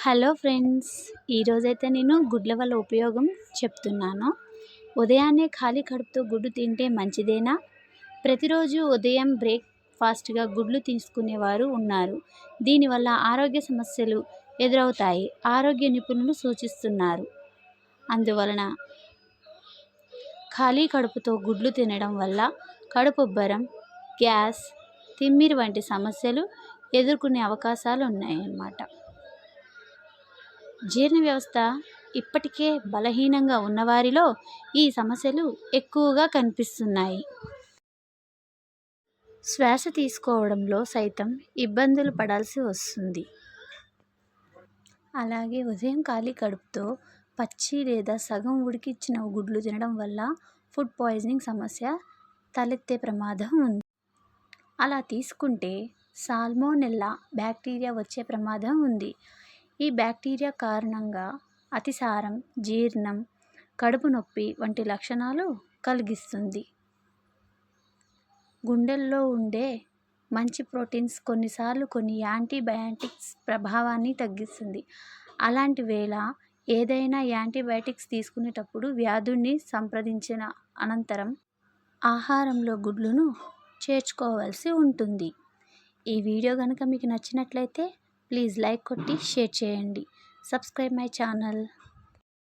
Hello friends, ఈరోజైతే నేను గుడ్ల వల్ల ఉపయోగం చెప్తున్నాను. ఉదయాన్నే ఖాళీ కడుపుతో గుడ్డు తింటే మంచిదేనా? ప్రతిరోజు ఉదయం బ్రేక్ఫాస్ట్గా గుడ్లు తీసుకునేవారు ఉన్నారు. దీనివల్ల ఆరోగ్య సమస్యలు ఎదురవుతాయి ఆరోగ్య నిపుణులు సూచిస్తున్నారు. అందువలన ఖాళీ కడుపుతో గుడ్లు తినడం వల్ల కడుపుబ్బరం, గ్యాస్, తిమ్మిరి వంటి సమస్యలు ఎదుర్కొనే అవకాశాలు ఉన్నాయన్నమాట. జీర్ణ వ్యవస్థ ఇప్పటికే బలహీనంగా ఉన్నవారిలో ఈ సమస్యలు ఎక్కువగా కనిపిస్తున్నాయి. శ్వాస తీసుకోవడంలో సైతం ఇబ్బందులు పడాల్సి వస్తుంది. అలాగే ఉదయం ఖాళీ కడుపుతో పచ్చి లేదా సగం ఉడికించిన గుడ్లు తినడం వల్ల ఫుడ్ పాయిజనింగ్ సమస్య తలెత్తే ప్రమాదం ఉంది. అలా తీసుకుంటే సాల్మోనెల్లా బ్యాక్టీరియా వచ్చే ప్రమాదం ఉంది. ఈ బ్యాక్టీరియా కారణంగా అతిసారం, జీర్ణం, కడుపు నొప్పి వంటి లక్షణాలు కలిగిస్తుంది. గుండెల్లో ఉండే మంచి ప్రోటీన్స్ కొన్నిసార్లు కొన్ని యాంటీబయాటిక్స్ ప్రభావాన్ని తగ్గిస్తుంది. అలాంటి వేళ ఏదైనా యాంటీబయాటిక్స్ తీసుకునేటప్పుడు వ్యాధుడిని సంప్రదించిన అనంతరం ఆహారంలో గుడ్లను చేర్చుకోవాల్సి ఉంటుంది. ఈ వీడియో కనుక మీకు నచ్చినట్లయితే ప్లీజ్ లైక్ కొట్టి షేర్ చేయండి. Subscribe my channel.